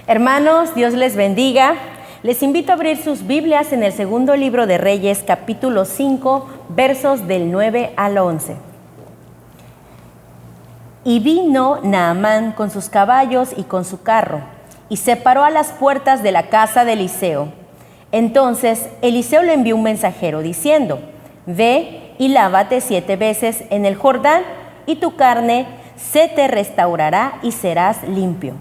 Hermanos, Dios les bendiga. Les invito a abrir sus Biblias en el segundo libro de Reyes, capítulo 5, versos del 9 al 11. Y vino Naamán con sus caballos y con su carro, y se paró a las puertas de la casa de Eliseo. Entonces Eliseo le envió un mensajero diciendo: Ve y lávate 7 veces en el Jordán, y tu carne se te restaurará y serás limpio.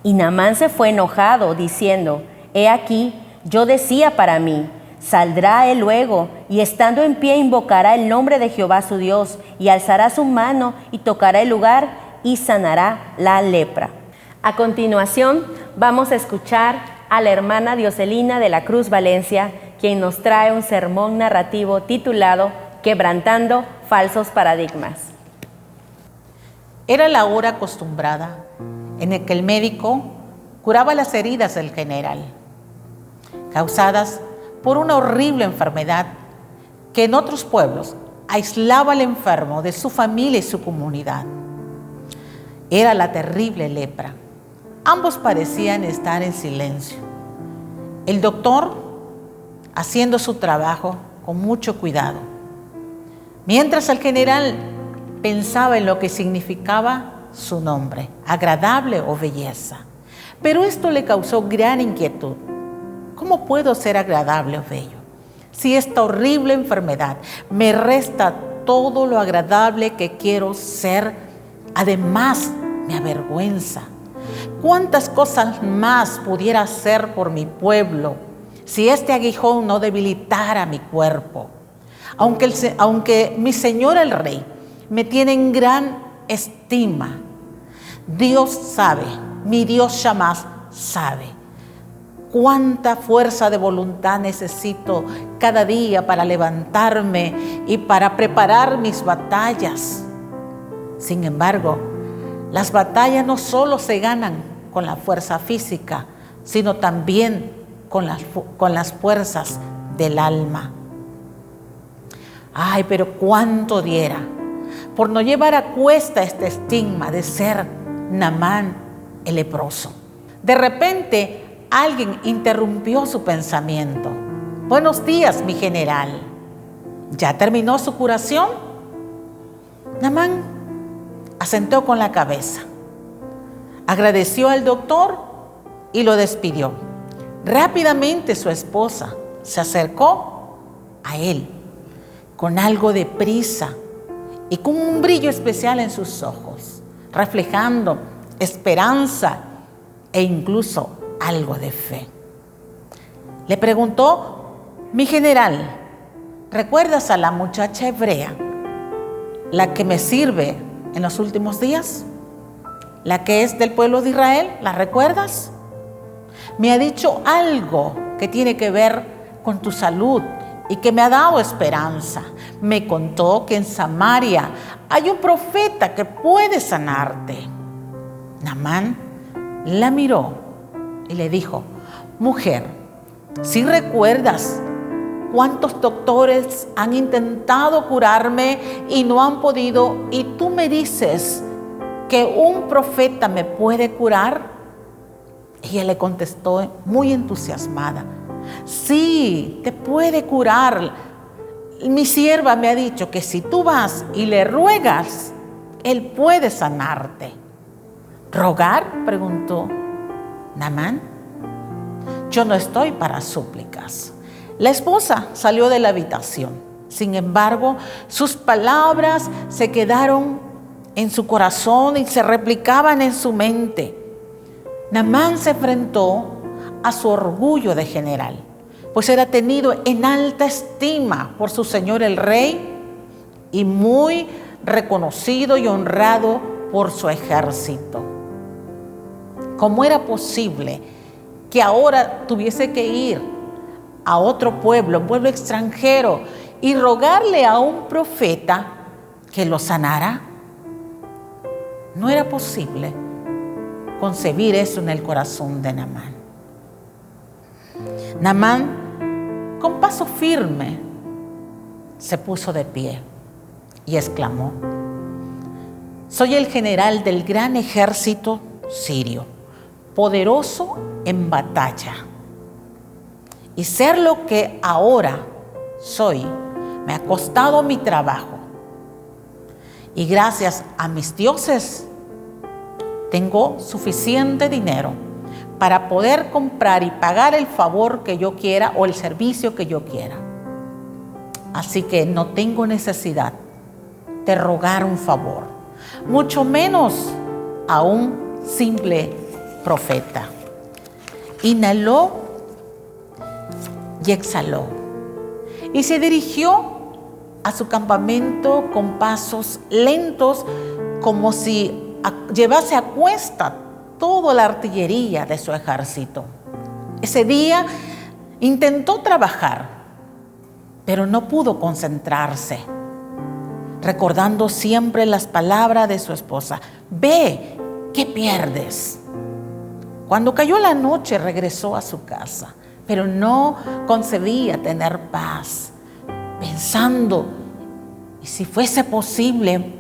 Y Naamán se fue enojado, diciendo: He aquí, yo decía para mí, saldrá él luego, y estando en pie invocará el nombre de Jehová su Dios, y alzará su mano, y tocará el lugar, y sanará la lepra. A continuación, vamos a escuchar a la hermana Dioselina de la Cruz Valencia, quien nos trae un sermón narrativo titulado Quebrantando falsos paradigmas. Era la hora acostumbrada en el que el médico curaba las heridas del general, causadas por una horrible enfermedad que en otros pueblos aislaba al enfermo de su familia y su comunidad. Era la terrible lepra. Ambos parecían estar en silencio. El doctor haciendo su trabajo con mucho cuidado, mientras el general pensaba en lo que significaba su nombre, agradable o belleza. Pero esto le causó gran inquietud. ¿Cómo puedo ser agradable o bello si esta horrible enfermedad me resta todo lo agradable que quiero ser? Además, me avergüenza. ¿Cuántas cosas más pudiera hacer por mi pueblo si este aguijón no debilitara mi cuerpo? Aunque mi señor el rey me tiene en gran estima, Dios sabe, mi Dios Shamás sabe cuánta fuerza de voluntad necesito cada día para levantarme y para preparar mis batallas. Sin embargo, las batallas no solo se ganan con la fuerza física, sino también con las fuerzas del alma. Ay, pero cuánto diera por no llevar a cuesta este estigma de ser Naamán el leproso. De repente, alguien interrumpió su pensamiento. Buenos días, mi general. ¿Ya terminó su curación? Naamán asentó con la cabeza, agradeció al doctor y lo despidió. Rápidamente su esposa se acercó a él con algo de prisa y con un brillo especial en sus ojos, reflejando esperanza e incluso algo de fe. Le preguntó: mi general, ¿recuerdas a la muchacha hebrea, la que me sirve en los últimos días? ¿La que es del pueblo de Israel? ¿La recuerdas? Me ha dicho algo que tiene que ver con tu salud y que me ha dado esperanza. Me contó que en Samaria hay un profeta que puede sanarte. Naamán la miró y le dijo: mujer, ¿sí recuerdas cuántos doctores han intentado curarme y no han podido? Y tú me dices que un profeta me puede curar. Ella le contestó muy entusiasmada: sí, te puede curar. Mi sierva me ha dicho que si tú vas y le ruegas, él puede sanarte. ¿Rogar?, preguntó Naamán. Yo no estoy para súplicas. La esposa salió de la habitación. Sin embargo, sus palabras se quedaron en su corazón y se replicaban en su mente. Naamán se enfrentó a su orgullo de general, pues era tenido en alta estima por su señor el rey y muy reconocido y honrado por su ejército. ¿Cómo era posible que ahora tuviese que ir a otro pueblo, un pueblo extranjero, y rogarle a un profeta que lo sanara? No era posible concebir eso en el corazón de Naamán. Naamán, con paso firme, se puso de pie y exclamó: soy el general del gran ejército sirio. poderoso en batalla. Y ser lo que ahora soy me ha costado mi trabajo. Y gracias a mis dioses tengo suficiente dinero para poder comprar y pagar el favor que yo quiera o el servicio que yo quiera. Así que no tengo necesidad de rogar un favor, mucho menos a un simple profeta. Inhaló y exhaló y se dirigió a su campamento con pasos lentos, como si llevase a cuesta toda la artillería de su ejército. Ese día intentó trabajar, pero no pudo concentrarse, recordando siempre las palabras de su esposa: ve, ¿qué pierdes? Cuando cayó la noche regresó a su casa, pero no concebía tener paz, pensando: ¿y si fuese posible?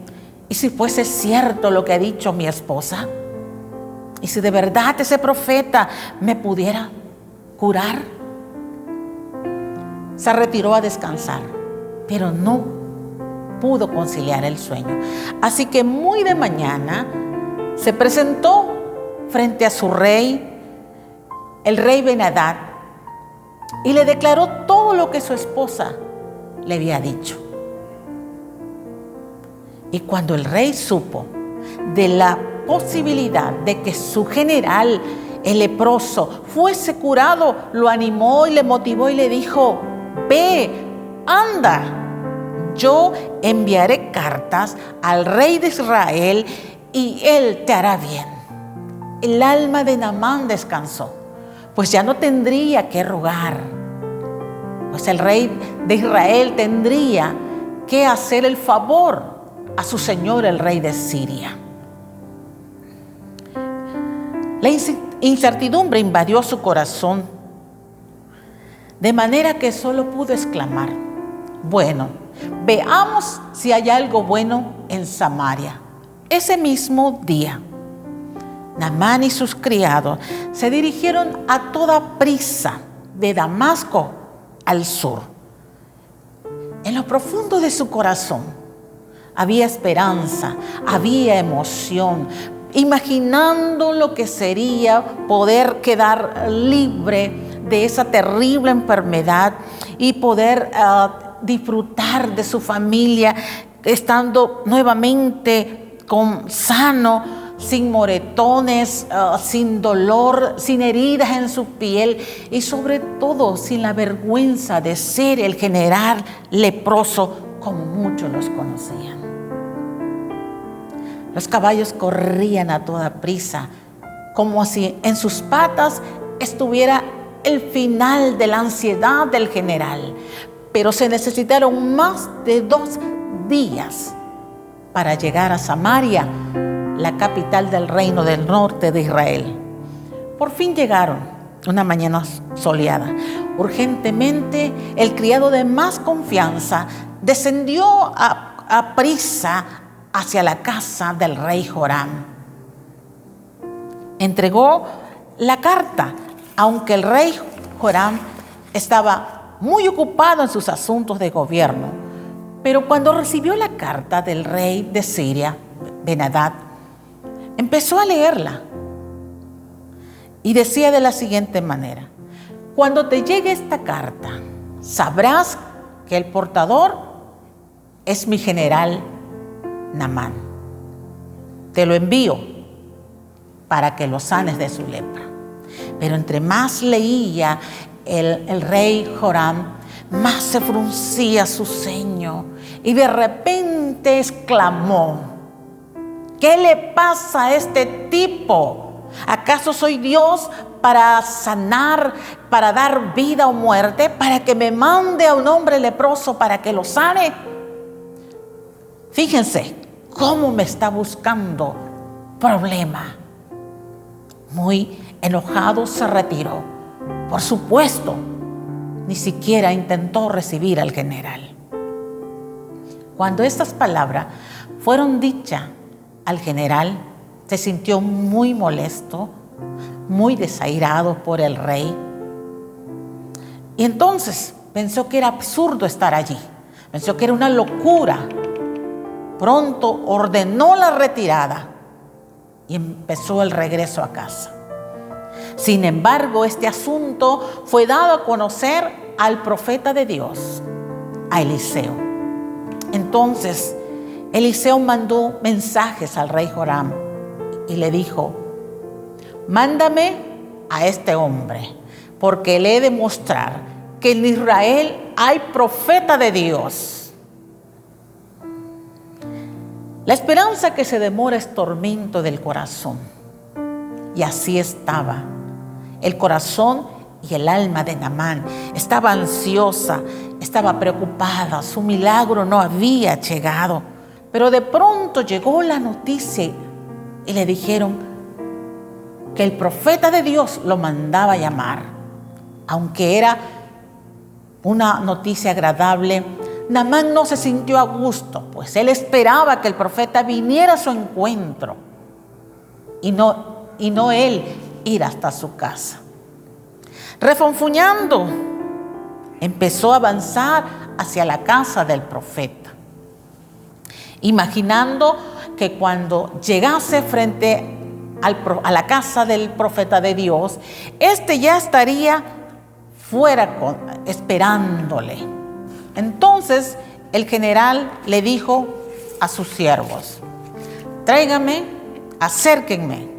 ¿Y si fuese cierto lo que ha dicho mi esposa? ¿Y si de verdad ese profeta me pudiera curar? Se retiró a descansar, pero no pudo conciliar el sueño. Así que muy de mañana se presentó frente a su rey, el rey Ben-Hadad, y le declaró todo lo que su esposa le había dicho. Y cuando el rey supo de la posibilidad de que su general, el leproso, fuese curado, lo animó y le motivó y le dijo: ve, anda, yo enviaré cartas al rey de Israel y él te hará bien. El alma de Naamán descansó, pues ya no tendría que rogar, pues el rey de Israel tendría que hacer el favor a su señor, el rey de Siria. La incertidumbre invadió su corazón, de manera que solo pudo exclamar: bueno, veamos si hay algo bueno en Samaria. Ese mismo día, Naamán y sus criados se dirigieron a toda prisa de Damasco al sur. En lo profundo de su corazón había esperanza, había emoción, imaginando lo que sería poder quedar libre de esa terrible enfermedad y poder disfrutar de su familia, estando nuevamente sano, sin moretones, sin dolor, sin heridas en su piel y sobre todo sin la vergüenza de ser el general leproso como muchos los conocían. Los caballos corrían a toda prisa, como si en sus patas estuviera el final de la ansiedad del general. Pero se necesitaron más de 2 días para llegar a Samaria, la capital del reino del norte de Israel. Por fin llegaron una mañana soleada. Urgentemente, el criado de más confianza descendió a prisa hacia la casa del rey Joram. Entregó la carta, aunque el rey Joram estaba muy ocupado en sus asuntos de gobierno. Pero cuando recibió la carta del rey de Siria, Ben-Hadad, empezó a leerla y decía de la siguiente manera: cuando te llegue esta carta, sabrás que el portador es mi general Naamán. Te lo envío para que lo sanes de su lepra. Pero entre más leía el rey Joram, más se fruncía su ceño y de repente exclamó: ¿qué le pasa a este tipo? ¿Acaso soy Dios para sanar, para dar vida o muerte, para que me mande a un hombre leproso para que lo sane? Fíjense cómo me está buscando problema. Muy enojado se retiró. Por supuesto, ni siquiera intentó recibir al general. Cuando estas palabras fueron dichas al general, se sintió muy molesto, muy desairado por el rey. Y entonces pensó que era absurdo estar allí, pensó que era una locura. Pronto ordenó la retirada y empezó el regreso a casa. Sin embargo, este asunto fue dado a conocer al profeta de Dios, a Eliseo. Entonces, Eliseo mandó mensajes al rey Joram y le dijo: mándame a este hombre, porque le he de mostrar que en Israel hay profeta de Dios. La esperanza que se demora es tormento del corazón. Y así estaba el corazón y el alma de Naamán. Estaba ansiosa, estaba preocupada, su milagro no había llegado. Pero de pronto llegó la noticia y le dijeron que el profeta de Dios lo mandaba a llamar. Aunque era una noticia agradable, Naamán no se sintió a gusto, pues él esperaba que el profeta viniera a su encuentro y no él ir hasta su casa. Refunfuñando, empezó a avanzar hacia la casa del profeta, imaginando que cuando llegase frente a la casa del profeta de Dios, este ya estaría fuera esperándole. Entonces el general le dijo a sus siervos: tráiganme, acérquenme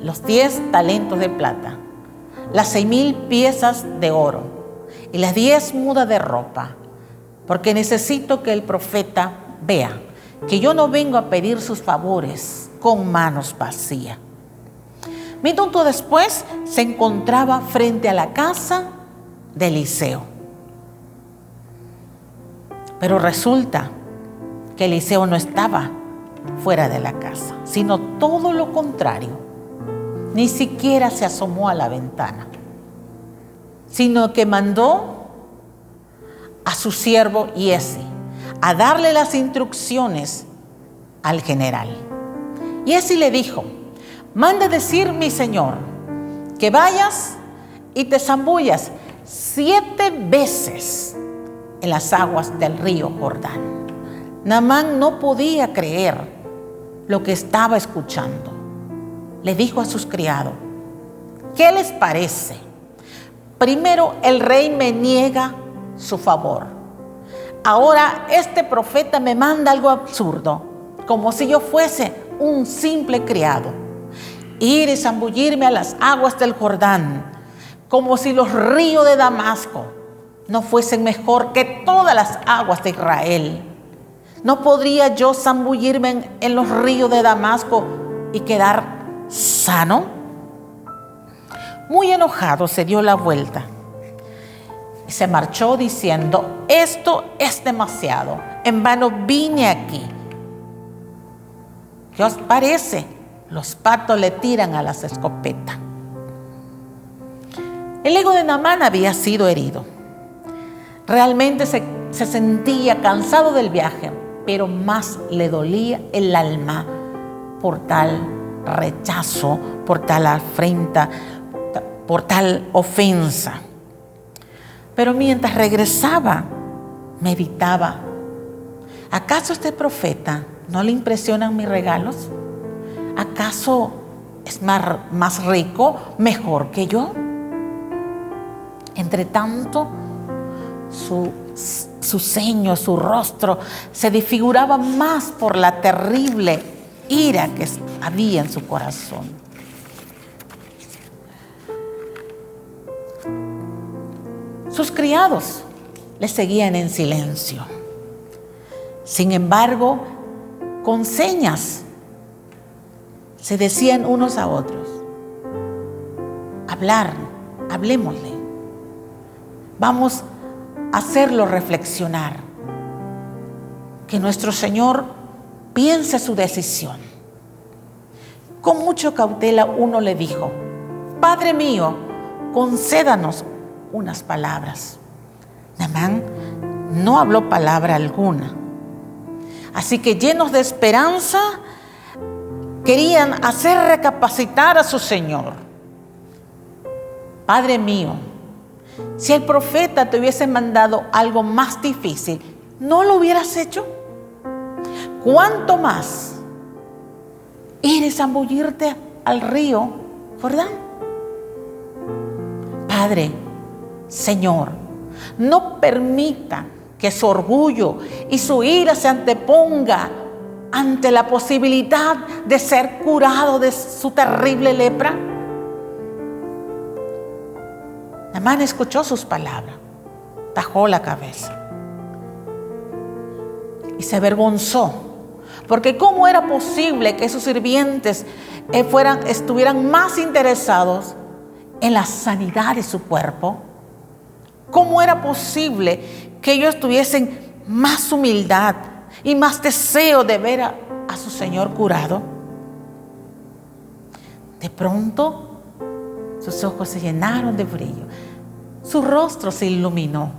los 10 talentos de plata, las 6,000 piezas de oro y las 10 mudas de ropa, porque necesito que el profeta vea que yo no vengo a pedir sus favores con manos vacías. Minuto después se encontraba frente a la casa de Eliseo. Pero resulta que Eliseo no estaba fuera de la casa, sino todo lo contrario. Ni siquiera se asomó a la ventana, sino que mandó a su siervo Giezi a darle las instrucciones al general. Giezi le dijo: manda decir mi señor que vayas y te zambullas 7 veces en las aguas del río Jordán. Naamán no podía creer lo que estaba escuchando. Le dijo a sus criados: ¿qué les parece? Primero el rey me niega su favor. Ahora este profeta me manda algo absurdo, como si yo fuese un simple criado. Ir y zambullirme a las aguas del Jordán, como si los ríos de Damasco no fuesen mejor que todas las aguas de Israel. ¿No podría yo zambullirme en los ríos de Damasco y quedar sano? Muy enojado se dio la vuelta y se marchó diciendo: esto es demasiado, en vano vine aquí. ¿Qué os parece? Los patos le tiran a las escopetas. El ego de Naamán había sido herido. Realmente se sentía cansado del viaje, pero más le dolía el alma por tal rechazo, por tal afrenta, por tal ofensa. Pero mientras regresaba, meditaba: ¿acaso este profeta no le impresionan mis regalos? ¿Acaso es más rico, mejor que yo? Entre tanto, su ceño, su rostro se desfiguraba más por la terrible ira que había en su corazón. Sus criados le seguían en silencio. Sin embargo, con señas se decían unos a otros: hablemosle, vamos a hacerlo reflexionar, que nuestro Señor piense su decisión. Con mucha cautela uno le dijo: Padre mío, concédanos unas palabras. Naamán no habló palabra alguna. Así que, llenos de esperanza, querían hacer recapacitar a su Señor. Padre mío, si el profeta te hubiese mandado algo más difícil, ¿no lo hubieras hecho? ¿Cuánto más ir y zambullirte al río Jordán? Padre, Señor, no permita que su orgullo y su ira se anteponga ante la posibilidad de ser curado de su terrible lepra. Naamán escuchó sus palabras, bajó la cabeza y se avergonzó, porque ¿cómo era posible que sus sirvientes estuvieran más interesados en la sanidad de su cuerpo? ¿Cómo era posible que ellos tuviesen más humildad y más deseo de ver a su Señor curado? De pronto, sus ojos se llenaron de brillo, su rostro se iluminó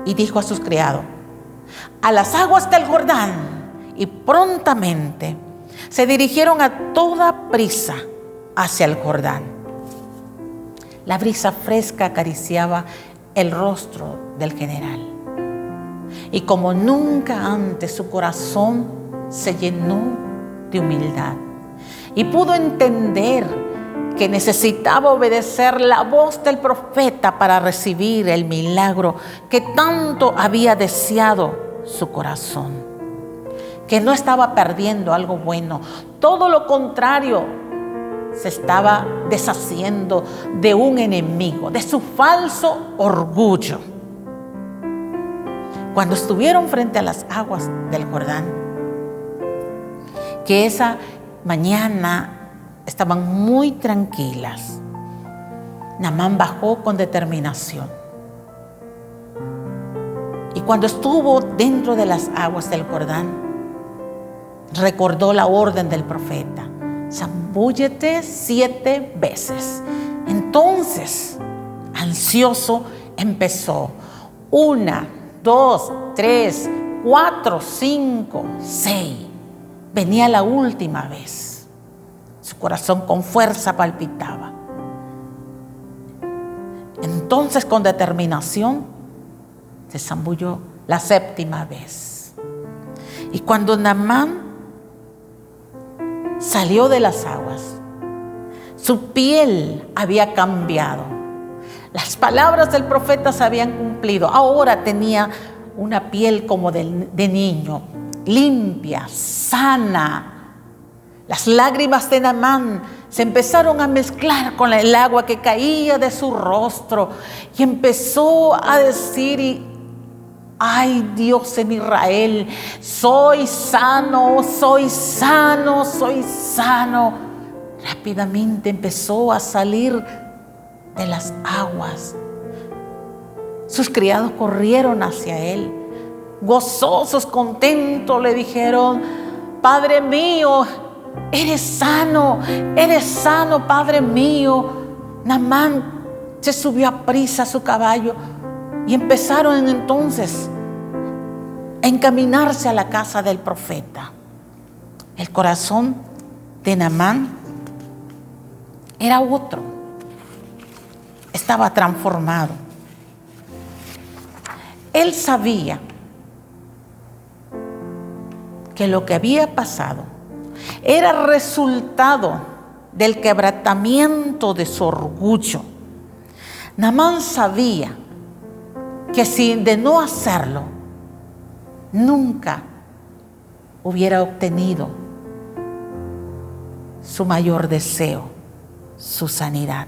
y dijo a sus criados: a las aguas del Jordán. Y prontamente se dirigieron a toda prisa hacia el Jordán. La brisa fresca acariciaba el rostro del general, y como nunca antes su corazón se llenó de humildad y pudo entender que necesitaba obedecer la voz del profeta para recibir el milagro que tanto había deseado su corazón, que no estaba perdiendo algo bueno, todo lo contrario, se estaba deshaciendo de un enemigo, de su falso orgullo. Cuando estuvieron frente a las aguas del Jordán, que esa mañana estaban muy tranquilas, Naamán bajó con determinación. Y cuando estuvo dentro de las aguas del Jordán, recordó la orden del profeta: zambúllete 7 veces. Entonces, ansioso, empezó: 1, 2, 3, 4, 5, 6. Venía la última vez. Su corazón con fuerza palpitaba. Entonces, con determinación, se zambulló la 7ª vez. Y cuando Naamán salió de las aguas, su piel había cambiado. Las palabras del profeta se habían cumplido. Ahora tenía una piel como de niño, limpia, sana. Las lágrimas de Naamán se empezaron a mezclar con el agua que caía de su rostro y empezó a decir: ay, Dios en Israel, soy sano, soy sano, soy sano. Rápidamente empezó a salir de las aguas. Sus criados corrieron hacia él, gozosos, contentos, le dijeron: Padre mío, eres sano, Padre mío. Naamán se subió a prisa a su caballo y empezaron entonces a encaminarse a la casa del profeta. El corazón de Naamán era otro, estaba transformado. Él sabía que lo que había pasado era resultado del quebrantamiento de su orgullo. Naamán sabía que si de no hacerlo, nunca hubiera obtenido su mayor deseo, su sanidad.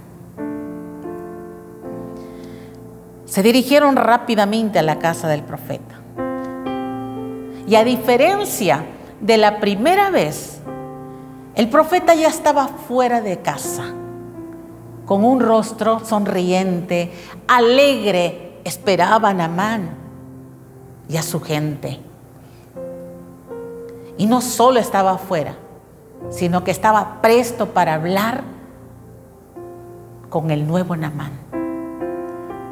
Se dirigieron rápidamente a la casa del profeta. Y a diferencia de la primera vez, el profeta ya estaba fuera de casa, con un rostro sonriente, alegre, esperaba a Naamán y a su gente. Y no solo estaba afuera, sino que estaba presto para hablar con el nuevo Naamán.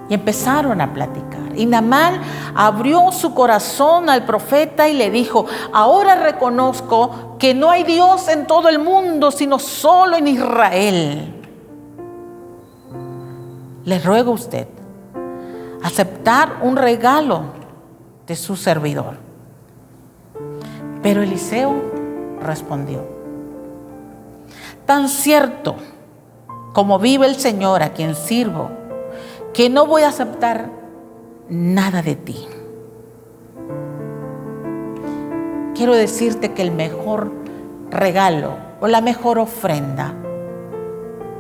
Y empezaron a platicar. Y Naamán abrió su corazón al profeta y le dijo: ahora reconozco que no hay Dios en todo el mundo, sino solo en Israel. Le ruego a usted aceptar un regalo de su servidor. Pero Eliseo respondió: tan cierto como vive el Señor a quien sirvo, que no voy a aceptar nada de ti. Quiero decirte que el mejor regalo o la mejor ofrenda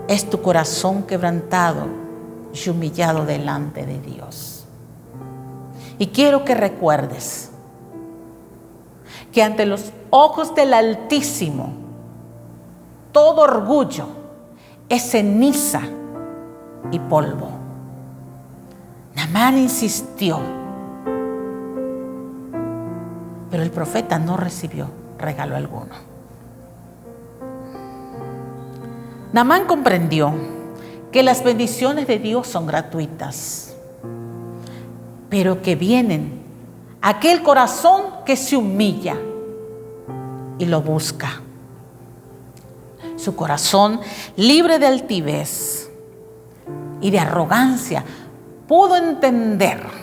es tu corazón quebrantado y humillado delante de Dios. Y quiero que recuerdes que ante los ojos del Altísimo, todo orgullo es ceniza y polvo. Naamán insistió, pero el profeta no recibió regalo alguno. Naamán comprendió que las bendiciones de Dios son gratuitas, pero que vienen a aquel corazón que se humilla y lo busca. Su corazón, libre de altivez y de arrogancia, pudo entender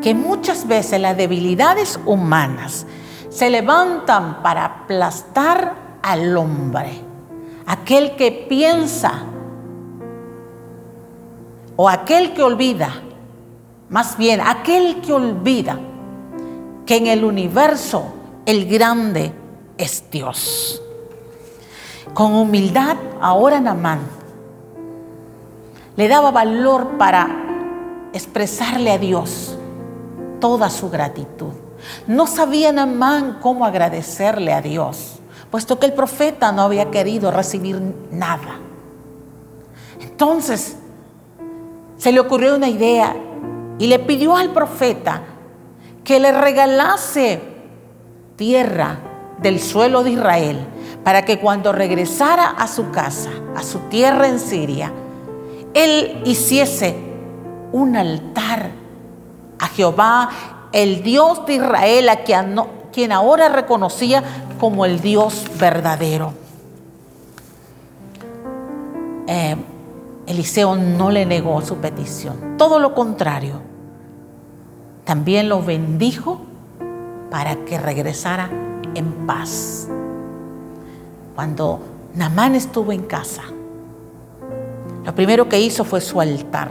que muchas veces las debilidades humanas se levantan para aplastar al hombre, aquel que piensa o aquel que olvida, más bien aquel que olvida que en el universo el grande es Dios. Con humildad, ahora Naamán le daba valor para expresarle a Dios toda su gratitud. No sabía Naamán cómo agradecerle a Dios, puesto que el profeta no había querido recibir nada. Entonces se le ocurrió una idea y le pidió al profeta que le regalase tierra del suelo de Israel, para que cuando regresara a su casa, a su tierra en Siria, él hiciese un altar a Jehová, el Dios de Israel, a quien ahora reconocía como el Dios verdadero. Eliseo no le negó su petición, todo lo contrario, también lo bendijo para que regresara en paz. Cuando Naamán estuvo en casa, lo primero que hizo fue su altar.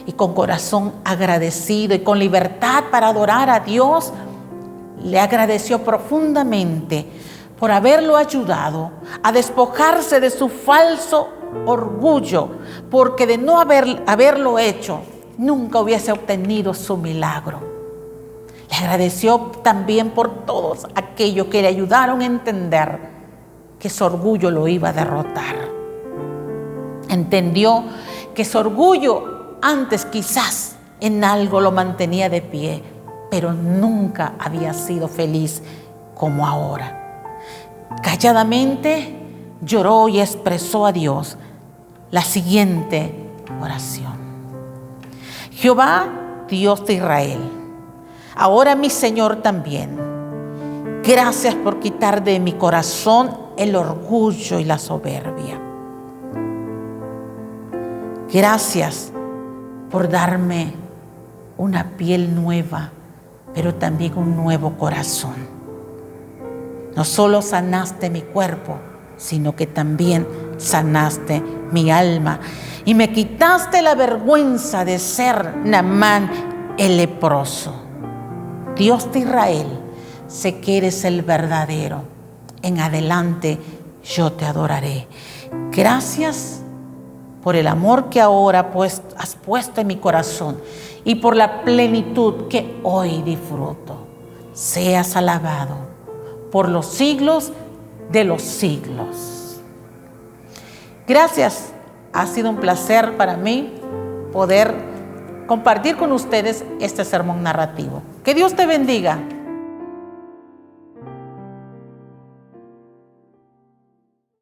Y con corazón agradecido y con libertad para adorar a Dios, le agradeció profundamente por haberlo ayudado a despojarse de su falso orgullo, porque de no haberlo hecho, nunca hubiese obtenido su milagro. Le agradeció también por todos aquellos que le ayudaron a entender que su orgullo lo iba a derrotar. Entendió que su orgullo antes quizás en algo lo mantenía de pie, pero nunca había sido feliz como ahora. Calladamente lloró y expresó a Dios la siguiente oración: Jehová, Dios de Israel, ahora mi Señor también, gracias por quitar de mi corazón el orgullo y la soberbia. Gracias por darme una piel nueva, pero también un nuevo corazón. No solo sanaste mi cuerpo, sino que también sanaste mi alma y me quitaste la vergüenza de ser Naamán el leproso. Dios de Israel, sé que eres el verdadero. En adelante yo te adoraré. Gracias por el amor que ahora has puesto en mi corazón y por la plenitud que hoy disfruto. Seas alabado por los siglos de los siglos. Gracias. Ha sido un placer para mí poder compartir con ustedes este sermón narrativo. Que Dios te bendiga.